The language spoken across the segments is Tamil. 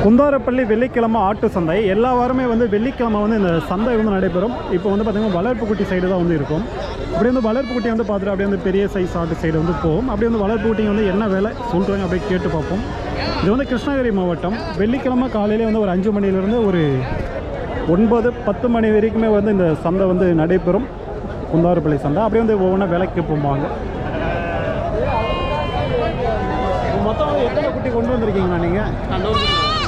குந்தாரப்பள்ளி வெள்ளிக்கிழமை ஆட்டு சந்தை எல்லா வாரமே வந்து வெள்ளிக்கிழமை வந்து இந்த சந்தை வந்து நடைபெறும். இப்போ வந்து பார்த்திங்கன்னா வளர்ப்புக்குட்டி சைடு தான் வந்து இருக்கும். அப்படியே வந்து வளர்ப்புக்குட்டி வந்து பார்த்துட்டு அப்படியே வந்து பெரிய சைஸ் ஆட்டு சைடு வந்து போகும். அப்படியே வந்து வளர்ப்புக்குட்டிங்க வந்து என்ன வேலை சொல்கிறாங்க அப்படியே கேட்டு பார்ப்போம். இது வந்து கிருஷ்ணகிரி மாவட்டம். வெள்ளிக்கிழமை காலையிலே வந்து ஒரு 5 மணிலேருந்து ஒரு 9-10 மணி வரைக்குமே வந்து இந்த சந்தை வந்து நடைபெறும். குந்தாரப்பள்ளி சந்தை அப்படியே வந்து ஒவ்வொன்றா விலைக்கு போவாங்க. மொத்தம் எத்தனை குட்டி கொண்டு வந்திருக்கீங்களா நீங்கள்?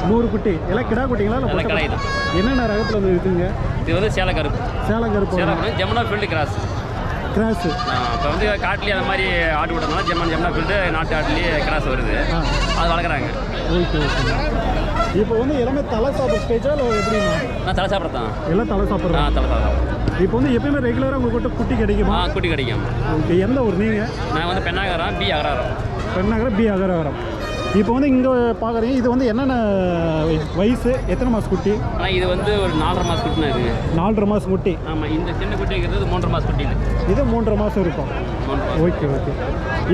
100 குட்டி. எல்லாம் கிடா குட்டிங்களா? இல்லை என்னென்ன ரகத்தில் வந்து இருக்குங்க? இது வந்து சேலக்கருப்பு. சேலக்கருப்பு ஜமுனா ஃபீல்டு கிராஸ். இப்போ வந்து காட்டிலேயே அந்த மாதிரி ஆட்டு விட்டோம்னா ஜமுனா ஃபீல்டு நாட்டு ஆட்டுலேயே கிராஸ் வருது. அது வளர்க்குறாங்க. Okay okay. இப்போ வந்து எல்லாமே தலை சாப்பிட்ற ஸ்டேஜா இல்லை எப்படின்னா? நான் தலை சாப்பிட்றேன். எல்லாம் தலை சாப்பிட்றேன். தலை சாப்பிட்றேன். இப்போ வந்து எப்பயுமே ரெகுலராக உங்கள்கிட்ட குட்டி கிடைக்குமா? குட்டி கிடைக்கும். ஓகே. எந்த ஊர் நீங்கள்? நான் வந்து பெண்ணாகரம், பி அகராரம். பெண்ணாகரம், பி அகராரம். இப்போ வந்து இங்கே பார்க்குறீங்க, இது வந்து என்னென்ன வயசு, எத்தனை மாதம் குட்டி? ஆனால் இது வந்து ஒரு 4.5 மாதம் குட்டினா இருக்குது. 4.5 மாதம் குட்டி. ஆமாம். இந்த சின்ன குட்டி இருக்கிறது 3.5 மாதம் குட்டி. இது 3.5 மாதம் இருக்கும். Okay okay.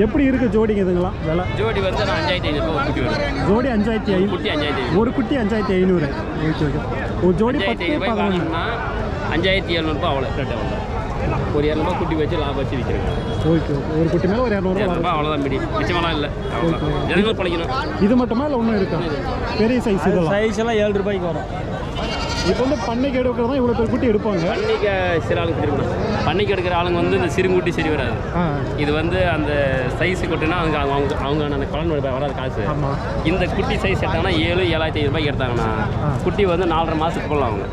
எப்படி இருக்குது ஜோடிங்க இதுங்களாம் விலை? ஜோடி வந்து நான் 5500 ஒரு குட்டி வரும். ஜோடி 5500. குட்டி 5500. ஒரு குட்டி 5500. Okay okay. ஒரு ஜோடி 10 பார்க்கணும்னா 5700 அவ்வளோ ரேட். அவ்வளோ ஒரு 200 குட்டி வச்சு லாபம் வச்சு விற்கிறேன். Okay okay. ஒரு குட்டி மேலே ஒரு 200 அவ்வளோதான். மிச்சமெல்லாம் இல்லை. ஜனங்கள் பழக்கணும். இது மட்டுமா இல்லை ஒன்றும் இருக்கா? பெரிய சைஸ் இதெல்லாம் சைஸ் எல்லாம் 7 ரூபாய்க்கு வரும். இப்போ வந்து பண்ணைக்கு எடுக்கிறதா இவ்வளோ பேர் குட்டி எடுப்பாங்க. பண்ணைக்கு சில ஆளுங்க சரி வரும். பண்ணைக்கு எடுக்கிற ஆளுங்க வந்து இந்த சிறுங்குட்டி சரி வராது. இது வந்து அந்த சைஸ் கொட்டினா அவங்க அந்த குழந்தை வராது காசு. இந்த குட்டி சைஸ் எடுத்தாங்கன்னா 7,000-7,500 ரூபாய்க்கு எடுத்தாங்கன்னா குட்டி வந்து 4.5 மாதத்துக்கு போடலாம். அவங்க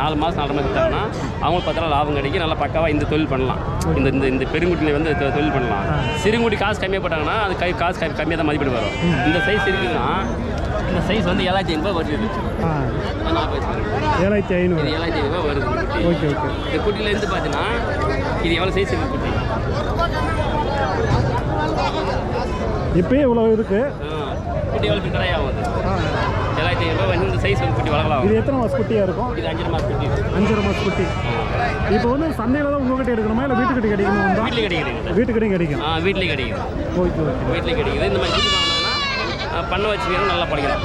4 மாதம் 4.5 மாதம் எடுத்தாங்கன்னா அவங்களுக்கு 10 நாள் லாபம் கிடைக்கும். நல்லா பக்காவாக இந்த தொழில் பண்ணலாம். இந்த பெருங்குட்டியில் வந்து தொழில் பண்ணலாம். சிறுங்குட்டி காசு கம்மியாக போட்டாங்கன்னா அது காசு கம்மியாக தான் மதிப்பீடு வரும். இந்த சைஸ் இருக்குதுன்னா இந்த சைஸ் வந்து 7,500 ரூபாய் வருது. 7,500. 7,500 ரூபாய் வருது. Okay okay. இந்த குட்டியிலேருந்து பார்த்தீங்கன்னா இது எவ்வளோ சைஸ் இருக்குது குட்டி? இப்போயே இவ்வளோ இருக்குது. குட்டி எவ்வளோ கடையாக ஆகுது? 7,500 ரூபாய் வந்து இந்த சைஸ் வந்து குட்டி வளர்க்கலாம். இது எத்தனை மாதம் குட்டியாக இருக்கும்? இது 5.5 மாதம் குட்டி. 5.5 மாதம் குட்டி. இப்போ வந்து சந்தையில் தான் உங்கள்கிட்ட எடுக்கணுமா இல்லை வீட்டுக்கிட்ட கிடைக்குமா? வீட்டில் கிடைக்குது. வீட்டுக்கிட்டையும் கிடைக்கும். வீட்லேயும் கிடைக்குது. Okay okay. வீட்லேயும் கிடைக்குது. இந்த மாதிரி குட்டி வாங்கினோம்னா பண்ண வச்சுக்கணும். நல்லா படிக்கலாம்.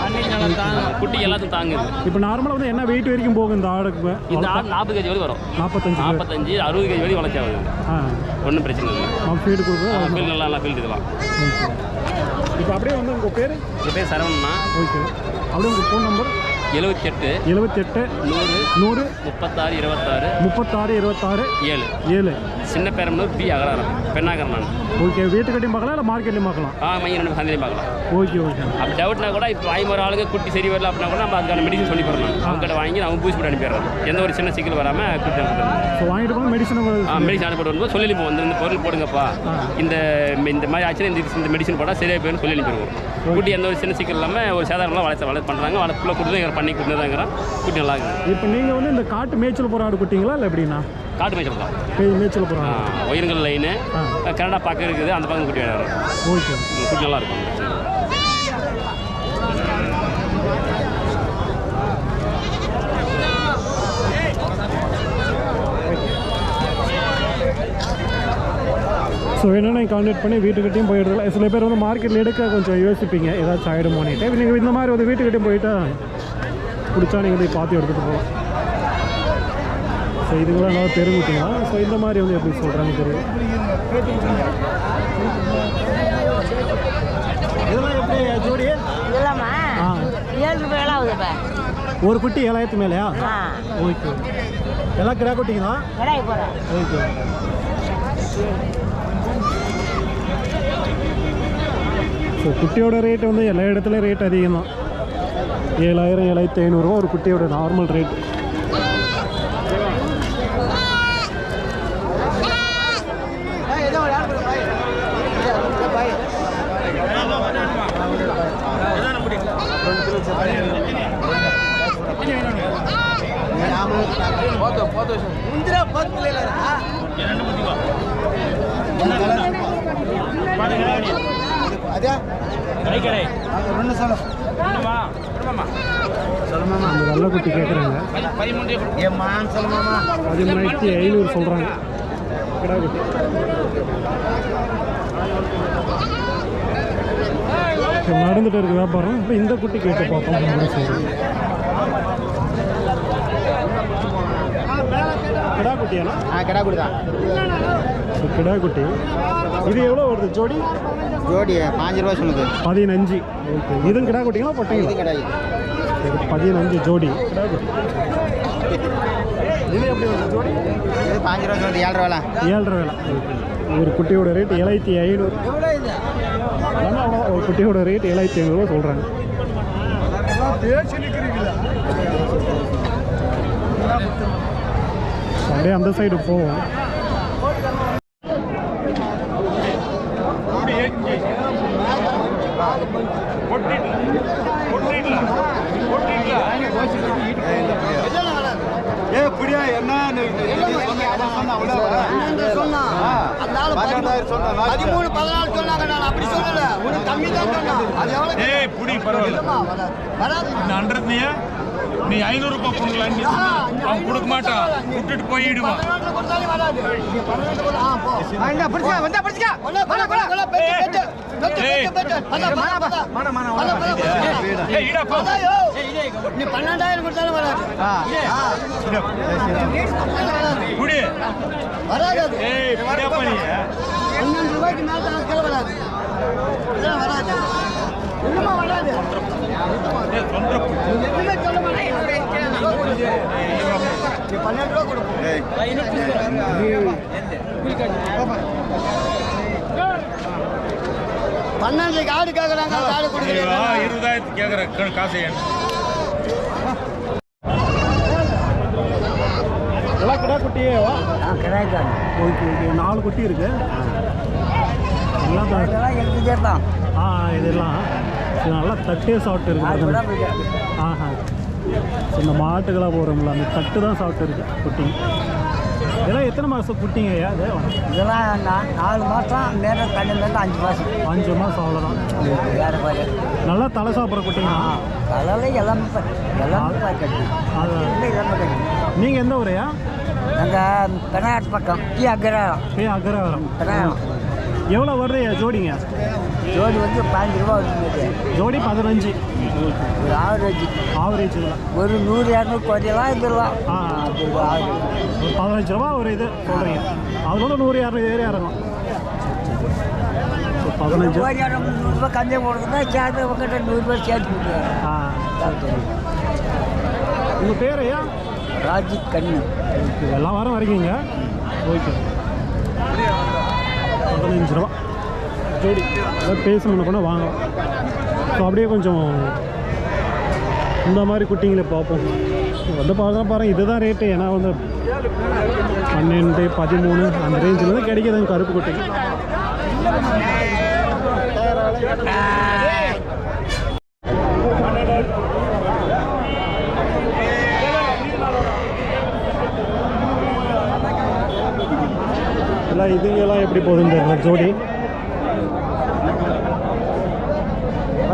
குட்டி எல்லாத்தையும் தாங்குது. இப்போ நார்மலாக வந்து என்ன வெயிட் வரைக்கும் போகும் இந்த ஆடுக்கு? இந்த ஆடு 40 kg வரை வரும். 45 60 kg வரை வளர்ச்சி ஆகுது. ஒன்றும் பிரச்சனை இல்லை. ஃபீடு கொடுக்குறது ஃபீல்டு நல்லா ஃபீல்டு இதெல்லாம். இப்போ அப்படியே வந்து உங்கள் பேர்? என் பேர் சரவணா. ஓகே. அப்படியே உங்கள் ஃபோன் நம்பர்? 78 100 36 26 36 26 7. சின்ன பேரம்பலூர், பி அகராரம், பெண்ணாகரம். நான் ஓகே. வீட்டுக்கட்டையும் பார்க்கலாம் இல்லை மார்க்கெட்லையும் பார்க்கலாம்? மையம் 2 சந்தையும் பார்க்கலாம். Okay okay. அப்படி டவுட்னா கூட இப்போ வாங்கி ஆளுங்க குட்டி சரி வரல அப்படின்னா கூட நம்ம அதுக்கான மெடிசன் சொல்லி போடணும். அவங்ககிட்ட வாங்கி அவங்க பூசி போட்டு அனுப்பிடுறோம். எந்த ஒரு சின்ன சிக்கல் வராமல் குட்டி அனுப்பிடுறோம். ஸோ வாங்கிட்டு போனால் மெடிசன் அனுப்பிட்டு வரும்போது சொல்லி அனுப்போம். இந்த பொருள் போடுங்கப்பா, இந்த மாதிரி ஆச்சுன்னா இந்த மெடிசன் போட்டால் சரியாக போயிடும் சொல்லி அனுப்பிடுவோம். குட்டி எந்த ஒரு சின்ன சிக்கல் இல்லாமல் ஒரு சாதாரணமாக வளர்த்து பண்ணுறாங்க. வளர்ப்புல கொடுத்து பண்ணி கொடுத்துதாங்கிறோம். குட்டி நல்லா இருக்குது. இப்போ நீங்கள் வந்து இந்த காட்டு மேய்ச்சல் போகிற ஆடு குட்டிங்களா இல்லை எப்படின்னா? காட்டு மேய்ச்சல் தான். மேய்ச்சல் போகிறாங்க. ஒயருங்கல் லைனு கனடா பக்கம் இருக்குது. அந்த பக்கம் குட்டி வரும். ஓகே. குட்டி நல்லா இருக்கும். ஸோ என்னென்ன கான்டாக்ட் பண்ணி வீட்டுக்கிட்டையும் போயிடுறதுல சில பேர் வந்து மார்க்கெட்டில் எடுக்க கொஞ்சம் யோசிப்பீங்க ஏதாச்சும் ஆகிடுமோனிட்டு. நீங்கள் இந்த மாதிரி வந்து வீட்டுக்கிட்டையும் போயிட்டா பிடிச்சா நீங்கள் போய் பார்த்து எடுத்துகிட்டு போகலாம். ஸோ இதுக்கெல்லாம் நல்லா தெரிஞ்சுக்கலாம். ஸோ இந்த மாதிரி வந்து எப்படி சொல்கிறாங்க தெரியும். இதெல்லாம் எப்படி ஜோடி? இதெல்லாமா 7 ரூபாய் ஆகுதுப்பா. ஒரு குட்டி 7,000 மேலேயா? ஓகே. எல்லாம் கிடா குட்டிங்களா? கிடாய் போகிறேன். ஓகே. ஸோ குட்டியோட ரேட் வந்து எல்லா இடத்துலையும் ரேட் அதிகம் தான். 7,000 7,500 ரூபா ஒரு குட்டியோட நார்மல் ரேட். அந்த வெள்ளைக்குட்டி கேட்குறாங்க. 13,500 சொல்கிறாங்க கிடா குட்டி. நடந்துட்டு இருக்கு வியாபாரம். இப்போ இந்த குட்டி கேட்டு பார்ப்போம். இந்த சைடு கிடா குட்டியாண்ணா? கிடா குட்டி தான். கிடா குட்டி. இது எவ்வளோ வருது ஜோடி? ஜோடி 5 ரூபா சொன்னது. 15. ஓகே. இதுவும் கிடா குட்டிங்களா பொட்டைங்களா? இது கிடையாது. 15 ஜோடி கிடா குட்டி. இது எப்படி வருது ஜோடி? இது 5 ரூபா சொன்னது. 7 ரூபா. 7 ரூபா. ஒரு குட்டியோட ரேட் 7500. ஒரு குட்டியோட ரேட் 7500 சொல்கிறாங்க. அப்படியே அந்த சைடு போவோம். நீ 500 ரூபாய் கொடுக்கலாம், அவன் கொடுக்க மாட்டான், விட்டுட்டு போயிடுவான். நீ 12,000 கொடுத்தாலும் வராது. வராது. 12 ரூபாய்க்கு மேல கீழே வராது. வராது. இன்னுமா வராது. எதுவுமே சொல்ல மாட்டேன். 12 ரூபா கொடுப்போம். 12 ஆடு கேட்கறாங்க. ஆடு கொடுக்குறீங்க. 20,000 கேட்குற காசு எல்லாம் கிடா குட்டியேவா? கிடையாது. Okay okay. 4 குட்டி இருக்கு. எல்லாம் தான். இதெல்லாம் இது நல்லா தட்டே சாப்பிட்டு இருக்கு. ஆஹா. இந்த மாட்டுக்கெல்லாம் போகிறோம்ல அந்த தட்டு தான் சாப்பிட்டு இருக்கு குட்டி. இதெல்லாம் எத்தனை மாதம் குட்டிங்க ஐயா? அது இதெல்லாம் 4 மாதம். நேரம் தண்ணி 5 மாதம். 5 மாதம் அவ்வளோதான். வேறு மாதிரி நல்லா தலை சாப்பிட்ற குட்டிங்க. அதெல்லாம் எல்லாமே கட்டி. அது எல்லாமே கட்டி. நீங்கள் எந்த ஊரையா? நாங்கள் பெனாட் பக்கம். அக்ரஹாரம். அக்ரஹாரம். பெனாட். எவ்வளோ வருது ஜோடிங்க? ஜோடி வந்து 15 ரூபா வருது. ஜோடி 15. ஒரு ஆவரேஜ் இதில் ஒரு 100-200 குறையலாம். இதெல்லாம் ஒரு 15 ரூபா ஒரு இது சொல்கிறீங்க. அதோட 100-200 ஏறி இறங்கும். 15 100 கம்மியாக போடுறதுன்னா சேர்த்து உங்கள்கிட்ட 100 ரூபாய் சேர்த்து கொடுக்குறாங்க. உங்கள் பேர் ஐயா? ராஜித் கண்ணு. எல்லா வாரம் வரைக்குங்க. ஓகே. 15 ரூபா ஜோடி. அதாவது பேசணும்னா கூட வாங்கலாம். ஸோ அப்படியே கொஞ்சம் இந்த மாதிரி குட்டிங்களை பார்ப்போம். வந்து பார்க்கலாம் பாருங்கள். இதுதான் ரேட்டு. ஏன்னா வந்து 12, 13 அந்த ரேஞ்சில் தான் கிடைக்கிதுங்க கருப்பு குட்டி. எல்லாம் இதுங்கெல்லாம் எப்படி போகுதுன்னு தெரியல ஜோடி.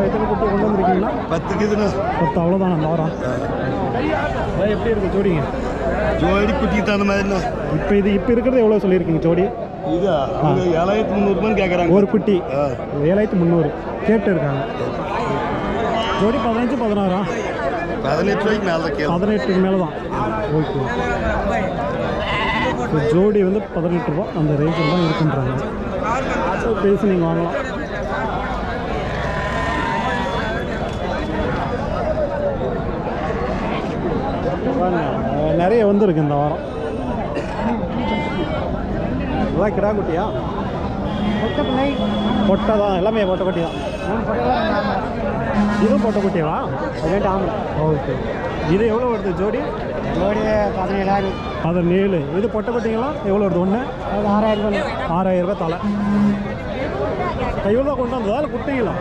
எத்தனை குட்டி கொண்டு வந்துருக்கீங்களா? 10 அவ்வளோதான் அந்த வாரம். எப்படி இருக்குது ஜோடிங்க? ஜோடி குட்டிக்கு தகுந்த மாதிரி. இப்போ இருக்கிறது எவ்வளோ சொல்லியிருக்கீங்க ஜோடி? இது 7,300 கேட்குறாங்க ஒரு குட்டி. 7,300 கேட்டு இருக்காங்க. ஜோடி 15, 16. 18 ரூபாய்க்கு மேலே தான். 18க்கு மேலே தான். ஓகே. ஜோடி வந்து 18 ரூபா அந்த ரேஞ்சில் தான் இருக்குன்றாங்க. பேசி நீங்கள் வாங்கலாம். நிறைய வந்துருக்கு இந்த வாரம். எல்லாம் கிடா குட்டியா? பொட்டை தான். எல்லாமே பொட்டை குட்டி தான். இதுவும் பொட்டை குட்டியவா? ரேட் ஆமாம். ஓகே. இது எவ்வளோ வருது ஜோடி? ஜோடி 17,000. 17. இது பொட்டை குட்டிங்களா எவ்வளோ வருது? ஒன்று 6,000 ரூபாய். 6,000 ரூபாய் தலை. இவ்வளோ தான் கொண்டு வந்ததா இல்லை குட்டிங்களா?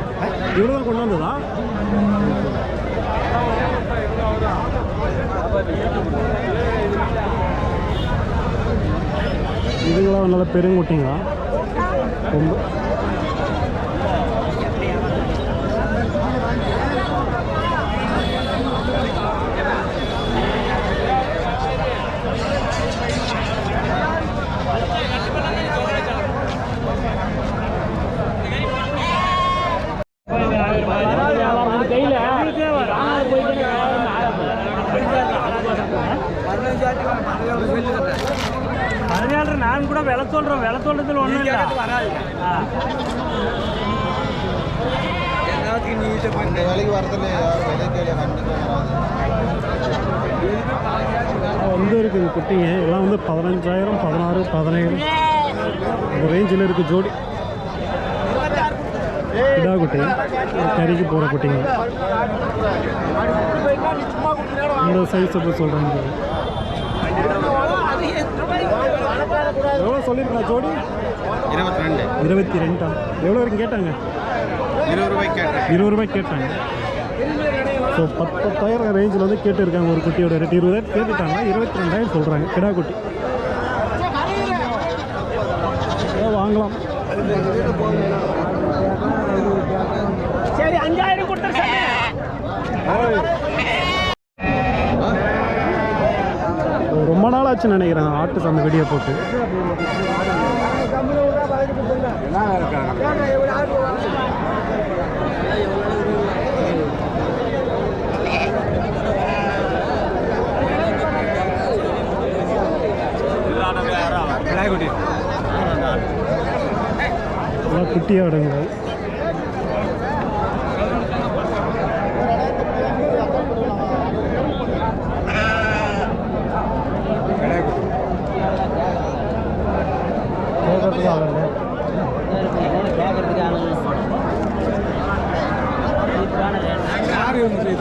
இவ்வளோ தான் கொண்டு வந்ததா? இதுங்களாம் நல்ல பெருங்குட்டிங்களா? ரொம்ப பதினேழு நான் கூட விலை சொல்கிறோம், விலை சொல்றதுல ஒன்றும் இல்லை. வந்து இருக்குது குட்டிங்க எல்லாம் வந்து 15,000 16 17 இந்த ரேஞ்சில் இருக்குது ஜோடி. கிடா குட்டி கறிக்கு போகிற குட்டிங்க. இந்த சைஸ் எப்படி சொல்கிறாங்க? எவ்வளோ சொல்லியிருக்கா ஜோடி? 22 22. எவ்வளோ வரைக்கும் கேட்டாங்க? 20 ரூபாய்க்கு கேட்டேன். 20 ரூபாய்க்கு கேட்டாங்க. ஸோ 10,000 ரேஞ்சில் வந்து கேட்டுருக்காங்க. ஒரு குட்டியோட ரேட் 20,000 கேட்டுட்டாங்க. 22,000 சொல்கிறாங்க கிடா குட்டி. வாங்கலாம். சரி 5,000 கொடுத்துரு. ரொம்ப நாள் ஆச்சுன்னு நினைக்கிறேன் ஆட்டு சந்தை வீடியோ போட்டு. குட்டி ஆடுங்கள்.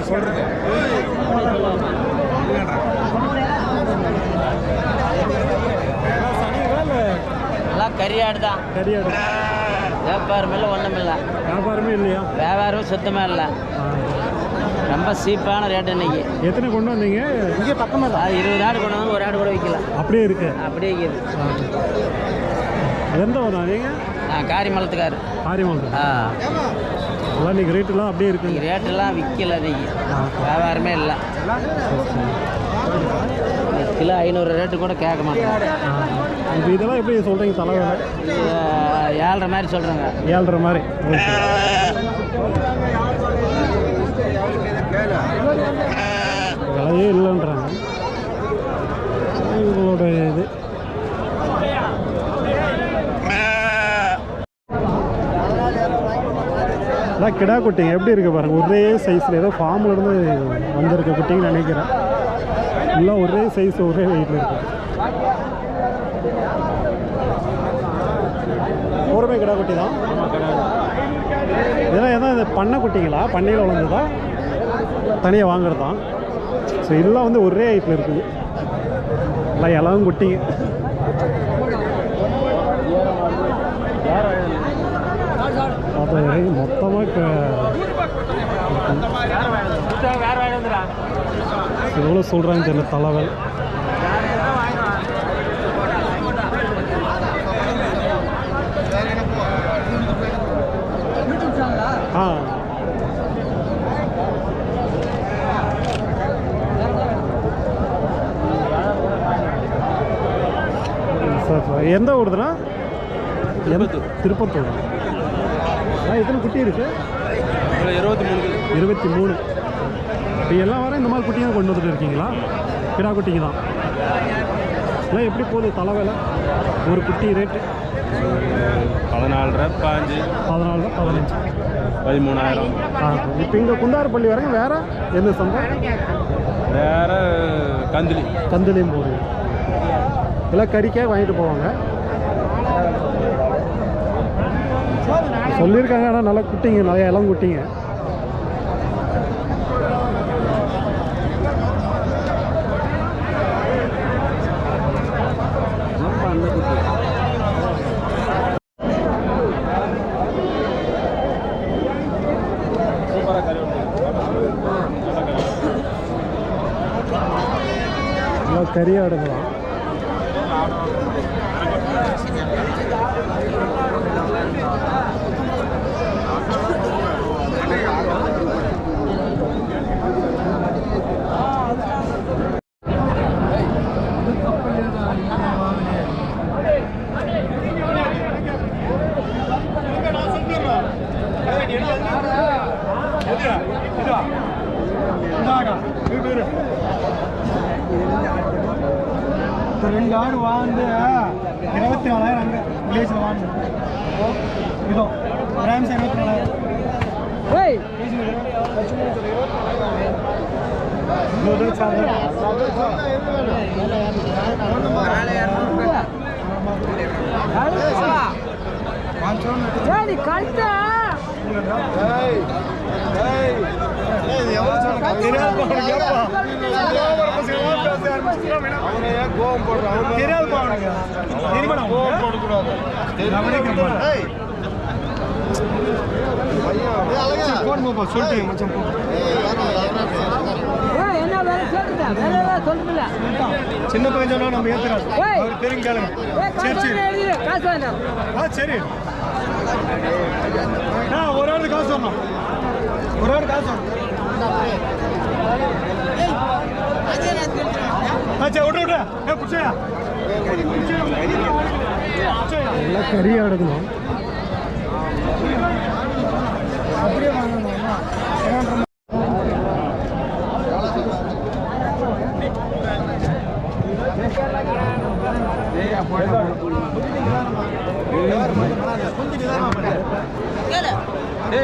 சொல்றது எல்லாம் கறியாடு தான். கறியாடு வியாபாரம் இல்லை, ஒன்றும் இல்லை. வியாபாரமே இல்லையா? வியாபாரம் சுத்தமாக இல்லை. ரொம்ப சீப்பான ரேட்டு இன்னைக்கு. எத்தனை கொண்டு வந்தீங்க? இங்கே பக்கமாக அது 20 ஆடு கொண்டு வந்து ஒரு ஆடு கூட விற்கல. அப்படியே இருக்கு. அப்படியே இருக்குது. எந்த வரும் நீங்கள்? காரிமலத்துக்காரு. காரிமலம். எல்லாம் இன்றைக்கி ரேட்டெல்லாம் அப்படியே இருக்குது. இன்னைக்கு ரேட்டெல்லாம் விற்கல. இன்னைக்கு வியாபாரமே இல்லை. கிலோ 500 ரேட்டு கூட கேட்க மாட்டேங்க. இப்போ இதெல்லாம் எப்படி சொல்கிறீங்க? தலைவரை 7.5 மாதிரி சொல்கிறாங்க. 7.5 மாதிரி. விலையே இல்லைன்றாங்க இவங்களோட இது. அதான் கிடா குட்டிங்க எப்படி இருக்குது பாருங்கள். ஒரே சைஸில் ஏதோ ஃபார்மில் இருந்து வந்திருக்க குட்டிங்கன்னு நினைக்கிறேன். எல்லாம் ஒரே சைஸ் ஒரே வெயிட்டில் இருக்குது. ஒருமே கிடா குட்டி தான். இதெல்லாம் எதாவது இந்த பண்ணை குட்டிங்களா? பண்ணையில் வளர்ந்ததா? தனியாக வாங்குறது தான். ஸோ இதெல்லாம் வந்து ஒரே ஹைட்டில் இருக்குது. எல்லாம் இளவும் குட்டிங்க. அது மொத்தமாக எவ்வளோ சொல்கிறாங்க தெரியல. தலைவல் சார் எந்த ஊருதுண்ணா? திருப்பத்தூர். எத்தனை குட்டி இருக்குது? 23. இப்போ எல்லா வாரம் இந்த மாதிரி குட்டிங்க கொண்டு வந்துட்டு இருக்கீங்களா? கிடா குட்டிங்க தான். எல்லாம் எப்படி போகுது தலைவேலை? ஒரு குட்டி ரேட்டு 14.5 14 15 13,000. இப்போ இங்கே குந்தாரப்பள்ளி வரைக்கும் வேறு எந்த சந்தை? வேற கந்திலியும் போகுது. எல்லாம் கறிக்காக வாங்கிட்டு போவாங்க சொல்லியிருக்காங்க. ஆனால் நல்லா குட்டிங்க, நிறைய இளம் குட்டிங்க. கறியாடுங்களாம். 2 ஆடு வாங்க 24,000 அங்கே வில்லேஜில் வாங்க இதோ கிராம்ஸ் 24,000 சொல்லிட்டேன் மச்சான் சின்ன பையன் சொன்னா நம்ம ஏத்துறாரு அவர் தெரியும் கேளுங்க சரி ஒரு ஆளுக்கு காசு வரணும் ஒரு ஆள் காசு வரணும் எல்லாம் கறியா எடுக்கணும் அப்படியே வாங்கணும் ஏ